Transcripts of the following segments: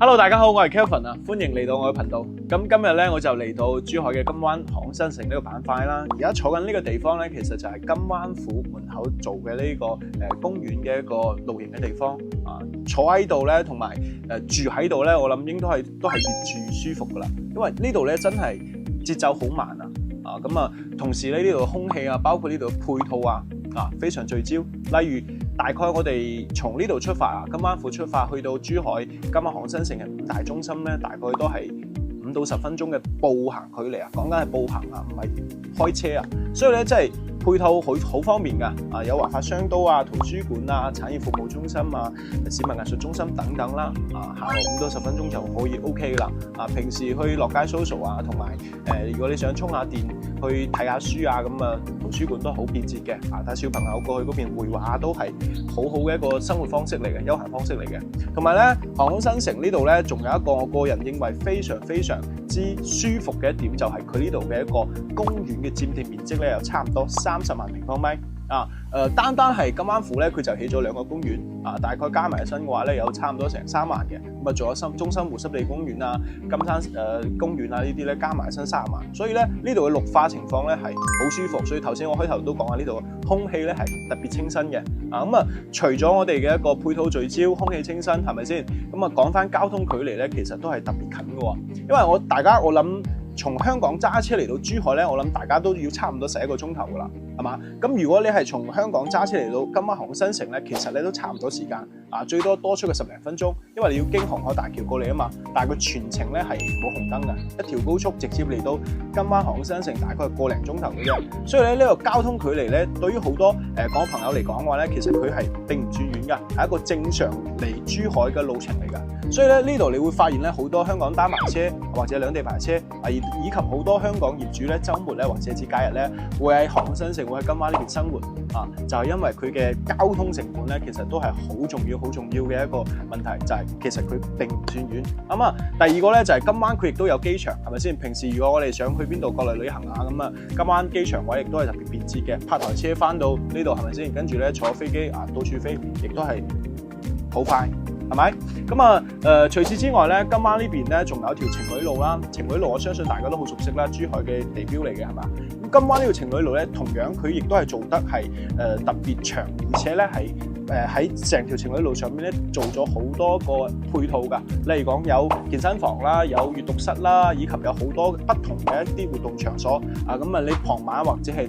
Hello， 大家好，我係 Kelvin 啊，歡迎嚟到我嘅頻道。咁今日咧我就嚟到珠海嘅金灣航空新城呢個板塊啦。而家坐緊呢個地方咧，其實就係金灣府門口做嘅呢個公園嘅一個露營嘅地方啊。坐喺度咧，同埋住喺度咧，我諗應該都係越住越舒服噶啦。因為呢度咧真係節奏好慢啊，咁啊，同時咧呢度嘅空氣啊，包括呢度嘅配套啊非常聚焦。例如大概我哋從呢度出發啊，金灣府出發去到珠海金灣航空新城嘅5大中心咧，大概都係5到10分鐘嘅步行距離啊，講緊係步行啊，唔係開車啊，所以咧真係配套好方便噶啊，有華發商都啊、圖書館啊、產業服務中心啊、市民藝術中心等等啦啊，行路5到10分鐘就可以 OK 啦啊，平時去落街 social 啊，同埋如果你想充下電去睇下書啊，咁啊圖書館都好便捷嘅啊，帶小朋友過去嗰邊繪畫都係好好嘅一個生活方式嚟嘅，休閒方式嚟嘅。同埋咧，航空新城呢度咧，仲有一個我個人認為非常之舒服嘅一點，就係佢呢度嘅一個公園嘅佔地面積咧，有差唔多30萬平方米啊。單係金灣府咧，佢就起咗2個公園啊，大概加埋身嘅話咧，有差唔多成3萬嘅。咁啊，仲有中心湖濕地公園啊、金山公園啊呢啲咧，加埋身30萬。所以咧，呢度嘅綠化情況咧係好舒服。所以頭先我開頭都講下呢度空氣咧係特別清新嘅啊。咁啊，除咗我哋嘅一個配套聚焦、空氣清新，係咪先？咁啊，講翻交通距離咧，其實都係特別近嘅喎。因為我諗從香港揸車嚟到珠海咧，我諗大家都要差唔多11個鐘頭噶啦，係嘛？咁如果你係從香港揸車嚟到金灣航空新城咧，其實你都差唔多時間啊，最多出個10零分鐘，因為你要經航海大橋過嚟啊嘛。但係佢全程咧係冇紅燈嘅，一條高速直接嚟到金灣航空新城，大概係個零鐘頭嘅啫。所以咧呢個交通距離咧，對於好多港朋友嚟講嘅話咧，其實佢係並唔算遠㗎，係一個正常嚟珠海嘅路程嚟㗎。所以咧呢度你會發現咧，好多香港單牌車或者兩地牌車以及好多香港業主咧，週末咧或者節假日咧，會喺航空新城會喺金灣呢邊生活啊，就係因為佢嘅交通成本咧，其實都係好重要嘅一個問題，就係其實佢並唔算遠。咁啊，第二個咧就係金灣佢亦都有機場，係咪先？平時如果我哋想去邊度過嚟旅行啊，咁啊金灣機場位亦都係特別便捷嘅，泊台車翻到呢度係咪先？跟住咧坐飛機啊到處飛，亦都係好快。係咪？咁啊，除此之外咧，金灣呢邊咧仲有一條情侶路啦。情侶路我相信大家都好熟悉啦，珠海嘅地標嚟嘅係嘛？咁金灣呢條情侶路咧，同樣佢亦都係做得係特別長，而且咧係喺成條情侶路上面咧做咗好多個配套㗎。例如講有健身房啦，有閱讀室啦，以及有好多不同嘅一啲活動場所啊。咁啊，你傍晚或者係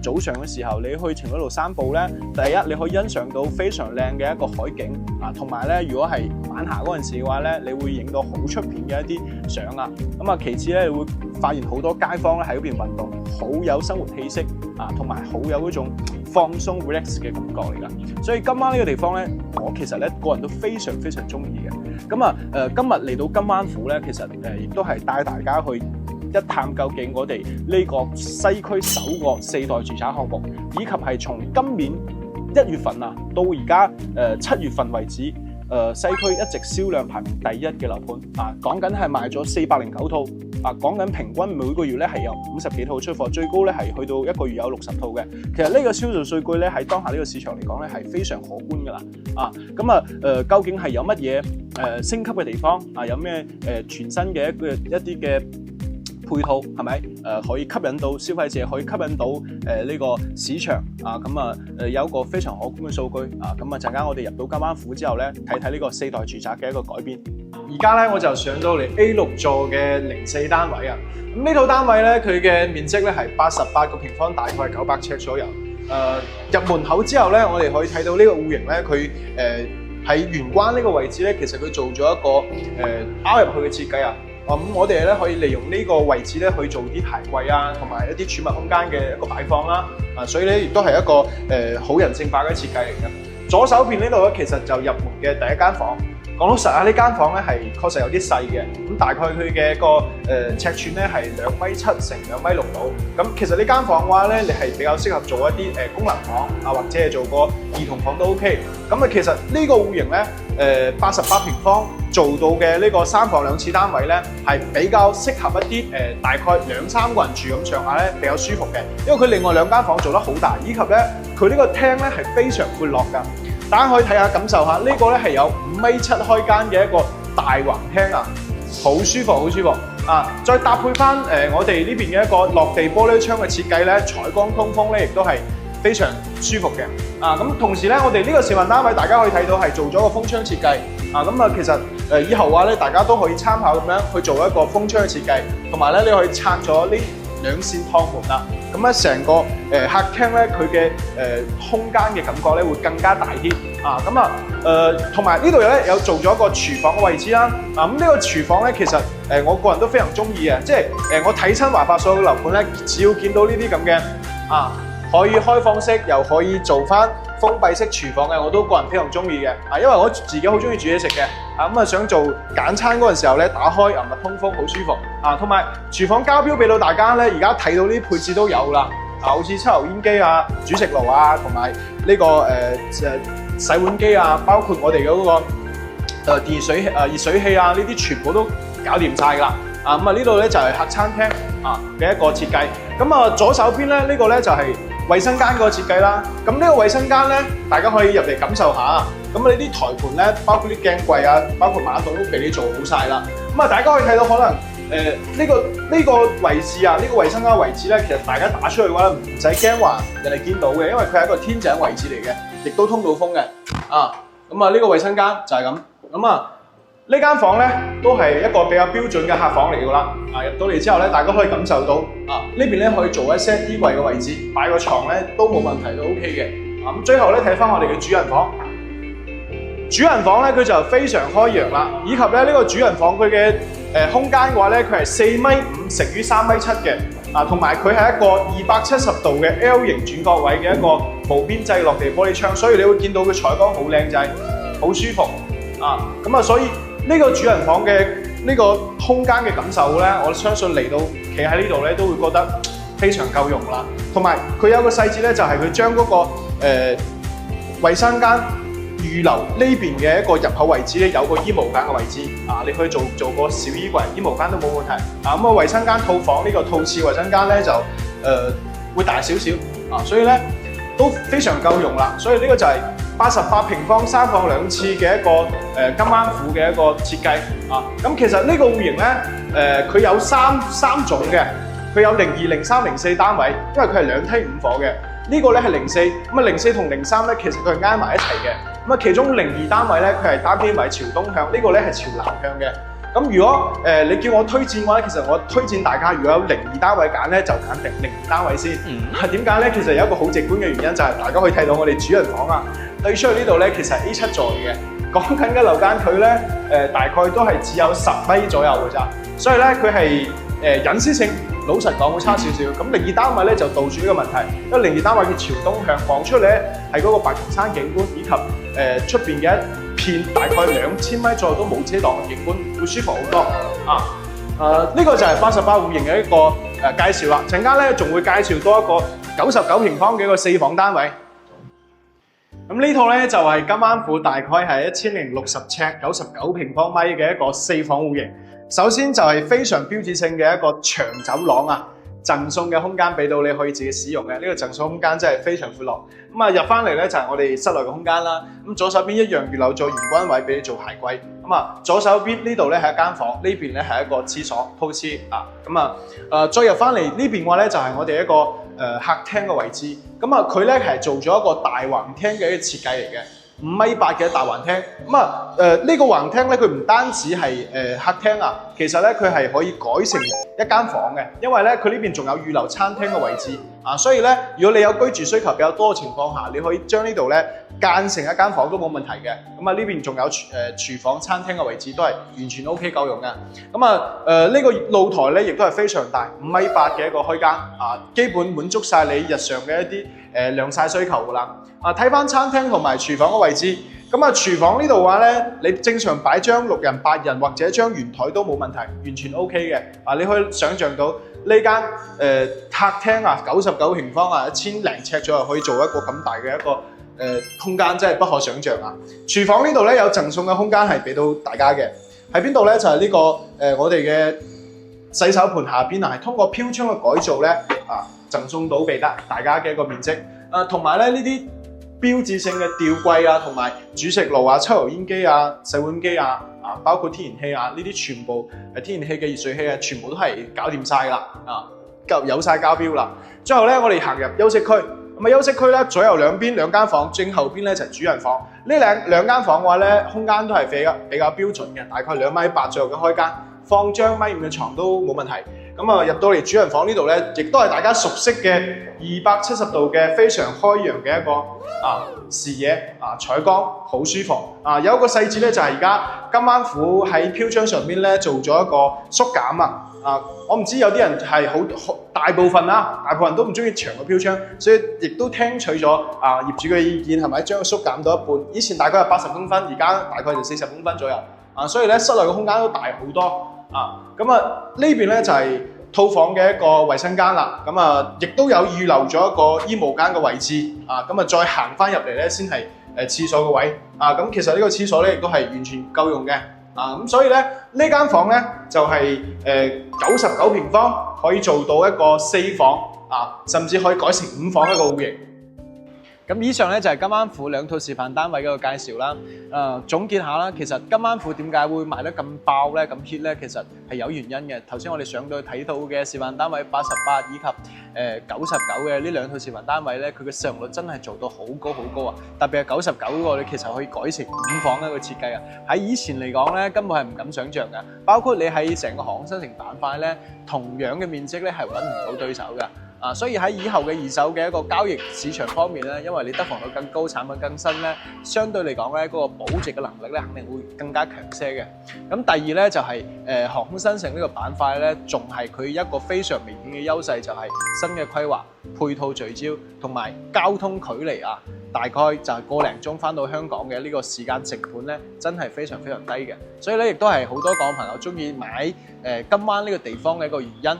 早上嘅時候，你去情侶路散步咧，第一你可以欣賞到非常靚嘅一個海景啊，同埋咧如果係晚霞嗰陣時嘅話咧，你會影到好出片嘅一啲相啊。咁啊，其次咧，你會發現好多街坊咧喺嗰邊運動，好有生活氣息啊，同埋好有嗰種放鬆 relax 嘅感覺嚟㗎。所以金灣呢個地方咧，我其實咧個人都非常中意嘅。咁啊，今日嚟到金灣府咧，其實亦都係帶大家去一探究竟我哋呢個西區首個4代住宅項目，以及係從今年1月份啊到而家7月份為止。西區一直銷量排名第1嘅樓盤啊，講緊係賣咗409套啊，講緊平均每個月咧係有50幾套出貨，最高咧係去到一個月有60套嘅。其實呢個銷售數據咧喺當下呢個市場嚟講咧係非常可觀㗎啦啊！咁啊究竟係有乜嘢升級嘅地方啊？有咩全新嘅一啲嘅配套係咪可以吸引到消費者，可以吸引到呢個市場啊？咁啊有一個非常可觀嘅數據啊！咁啊陣間我哋入到金灣府之後咧，睇睇呢個4代住宅嘅一個改變。而家咧我就上到嚟 A6 座嘅04單位啊！咁呢套單位咧，佢嘅面積咧係88個平方，大概係900尺左右。入門口之後咧，我哋可以睇到呢個戶型咧，佢喺玄關呢個位置咧，其實佢做咗一個凹入去嘅設計啊！咁我哋咧可以利用呢個位置咧去做啲鞋櫃啊，同埋一啲儲物空間嘅一個擺放啦。所以咧亦都係一個好人性化嘅設計嚟嘅。左手邊呢度咧，其實就入門嘅第一間房。講老實啊，呢間房咧係確實有啲細嘅，咁大概佢嘅個尺寸咧係2.7米乘2.6米到。咁其實呢間房嘅話咧，你係比較適合做一啲功能房啊，或者係做個兒童房都 OK。咁啊，其實呢個戶型咧88平方做到嘅呢個3房2廁單位咧，係比較適合一啲大概2-3個人住咁上下咧，比較舒服嘅。因為佢另外2間房做得好大，以及咧佢呢個廳咧係非常闊落㗎。大家可以睇下感受下，呢個咧係有5.7米開間嘅一個大橫廳啊，好舒服，好舒服啊！再搭配翻我哋呢邊嘅一個落地玻璃窗嘅設計咧，採光通風咧，亦都係非常舒服嘅啊！咁同時咧，我哋呢個示範單位大家可以睇到係做咗個風窗設計啊！咁啊，其實以後話咧，大家都可以參考咁樣去做一個風窗嘅設計，同埋咧你可以拆咗呢兩扇趟門啦，咁咧成個客廳咧佢嘅空間嘅感覺咧會更加大啲啊！咁啊同埋呢度咧有做咗個廚房嘅位置啦，啊咁呢個廚房咧其實我個人都非常中意嘅，即係我睇親華發所有嘅樓盤咧，只要見到呢啲咁嘅啊可以開放式又可以做翻封閉式廚房嘅，我都個人非常中意嘅啊，因為我自己好中意煮嘢食嘅啊，咁啊想做簡餐嗰陣時候咧，打開又密通風，好舒服啊，同埋廚房交標俾到大家咧，而家睇到呢啲配置都有啦，啊好似抽油煙機啊、煮食爐啊，同埋呢個洗碗機啊，包括我哋嘅嗰個熱水器啊，呢啲全部都搞掂晒㗎啦。啊咁啊呢度咧就係客餐廳啊嘅一個設計，咁啊左手邊咧呢個咧就係衛生間嗰個設計啦。咁呢個衛生間咧，大家可以入嚟感受下。咁啊呢啲台盤咧，包括啲鏡櫃啊，包括馬桶都俾你做好晒啦。咁啊大家可以睇到可能呢個位置啊，呢個衛生間位置咧，其實大家打出去嘅話唔使驚話人哋見到嘅，因為佢係一個天井位置嚟嘅，亦都通到風嘅。啊咁啊呢個衛生間就係咁。咁啊呢間房咧都係一個比較標準嘅客房嚟㗎啦。啊入到嚟之後咧，大家可以感受到啊呢邊咧可以做一些衣櫃嘅位置，擺個床咧都冇問題，都 OK 嘅。咁最後咧睇翻我哋嘅主人房，主人房咧佢就非常開揚啦，以及咧呢個主人房佢嘅空間嘅話咧，佢係4.5米乘於3.7米嘅。啊，同埋佢係一個270度嘅 L 型轉角位嘅一個無邊際落地玻璃窗，所以你會見到佢採光好靚仔，好舒服啊！咁啊，所以呢個主人房嘅呢個空間嘅感受咧，我相信嚟到企喺呢度咧，都會覺得非常夠用啦。同埋佢有個細節咧，就係佢將嗰個衞生間預留呢邊嘅一個入口位置咧，有個衣帽間嘅位置啊，你可以做個小衣櫃，衣帽間都冇問題啊。咁啊，衞生間套房呢個套廁衞生間咧就會大少少啊，所以咧都非常夠用啦。所以呢個就係88平方3房2廁嘅一個金灣府嘅一個設計啊。咁其實呢個戶型咧佢有三種嘅，佢有02、03、04單位，因為佢係2梯5房嘅。呢個咧係04，咁啊04同03咧其實佢係挨埋一齊嘅。咁啊，其中02單位咧，佢係單邊位朝東向，呢個咧係朝南向嘅。咁如果你叫我推薦嘅話咧，其實我推薦大家如果有02單位揀咧，就揀02單位先。點解咧？其實有一個好直觀嘅原因就係大家可以睇到我哋主人房啊，對出去呢度咧其實係 A7 座嚟嘅。講緊嘅樓間距咧大概都係只有10米左右嘅咋，所以咧佢係隱私性老實講會差少少。咁02單位咧就杜絕呢個問題，因為02單位嘅朝東向望出嚟咧係嗰個白雲山景觀以及出邊嘅一片大概2000米左右都冇遮擋嘅景觀，會舒服好多啊！呢個就係88戶型嘅一個介紹啦。陣間咧仲會介紹多一個99平方嘅一個4房單位。咁呢套咧就係金灣府，大概係1060尺、99平方米嘅一個4房戶型。首先就係非常標誌性嘅一個長走廊啊！贈送嘅空間俾到你可以自己使用嘅，呢個贈送空間真係非常闊落。咁啊入翻嚟咧就係我哋室內嘅空間啦。咁左手邊一樣預留咗玄關位俾你做鞋櫃。咁啊左手邊呢度咧係一間房，呢邊咧係一個廁所鋪廁啊。咁啊再入翻嚟呢邊嘅話咧就係我哋一個客廳嘅位置。咁啊佢咧係做咗一個大橫廳嘅一個設計嚟嘅。5.8米嘅大橫廳，咁啊呢個橫廳咧，佢唔單止係客廳啊，其實咧佢係可以改成一間房嘅，因為咧佢呢邊仲有預留餐廳嘅位置啊，所以咧如果你有居住需求比較多嘅情況下，你可以將呢度咧間成一間房都冇問題嘅。咁啊呢邊仲有廚房、餐廳嘅位置都係完全 OK 夠用嘅。咁啊呢個露台咧亦都係非常大，5.8米嘅一個開間啊，基本滿足晒你日常嘅一啲晾曬需求噶啦。啊，睇翻餐廳同埋廚房嘅位置，咁啊廚房呢度嘅話咧，你正常擺張6人、8人或者張圓台都冇問題，完全 OK 嘅。啊，你可以想像到呢間客廳啊，99平方啊，1000零尺左右可以做一個咁大嘅一個空間，真係不可想像啊！廚房呢度咧有贈送嘅空間係俾到大家嘅，喺邊度咧就係呢個我哋嘅洗手盤下邊啊，係通過飄窗嘅改造咧啊，贈送到俾大家嘅一個面積。同埋咧呢啲標誌性嘅吊櫃啊，同埋煮食爐啊、抽油煙機啊、洗碗機啊，包括天然氣啊呢啲全部天然氣嘅熱水器啊，全部都係搞掂晒啦，有晒交標啦。最後咧，我哋行入休息區，咁休息區咧左右兩邊兩間房，正後邊咧就係主人房。呢兩間房嘅話咧，空間都係比較標準嘅，大概2.8米左右嘅開間，放張1.5米嘅床都冇問題。咁入到嚟主人房呢度咧，亦都係大家熟悉嘅270度嘅非常開揚嘅一個視野採光好舒服。有一個細節咧，就係而家金灣府喺飄窗上邊咧做咗一個縮減我唔知有啲人係好大部分都唔中意長嘅飄窗，所以亦都聽取咗業主嘅意見，係咪將佢縮減到一半？以前大概係80公分，而家大概就40公分左右所以咧室內嘅空間都大好多呢邊咧就係套房嘅一個衛生間啦，亦都有預留咗一個衣帽間嘅位置再行翻入嚟咧先係廁所嘅位其實呢個廁所咧亦都係完全夠用嘅所以咧呢間房咧就係99平方，可以做到一個4房甚至可以改成5房一個戶型。咁以上咧就係金灣府兩套示範單位嘅一個介紹啦。總結下啦，其實金灣府點解會賣得咁爆咧、咁 hit 咧？其實係有原因嘅。頭先我哋上到去睇到嘅示範單位88以及99嘅呢兩套示範單位咧，佢嘅使用率真係做到好高好高特別係99嗰個，你其實可以改成5房一個設計喺以前嚟講咧，根本係唔敢想像嘅。包括你喺成個航空新城板塊咧，同樣嘅面積咧係揾唔到對手嘅。所以喺以後嘅二手嘅一個交易市場方面咧，因為你得房率更高、產品更新咧，相對嚟講咧，嗰個保值嘅能力咧，肯定會更加強些嘅。咁第二咧就係航空新城呢個板塊咧，仲係佢一個非常明顯嘅優勢，就係新嘅規劃、配套聚焦同埋交通距離大概就係個零鐘翻到香港嘅呢個時間成本咧，真係非常非常低嘅。所以咧，亦都係好多港朋友中意買金灣呢個地方嘅一個原因。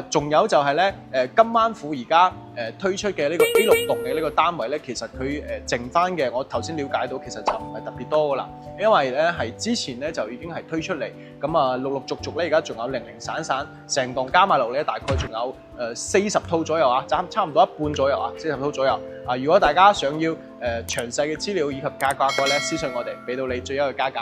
仲有就係咧，金灣府而家推出嘅呢個 A6 棟嘅呢個單位咧，其實佢剩翻嘅，我頭先了解到，其實就唔係特別多噶啦，因為咧係之前咧就已經係推出嚟，陸陸續續咧而家仲有零零散散，成棟加埋落咧大概仲有40套左右差唔多一半左右40套左右如果大家想要詳細嘅資料以及價格嘅話咧，私信我哋，俾到你最優嘅價格。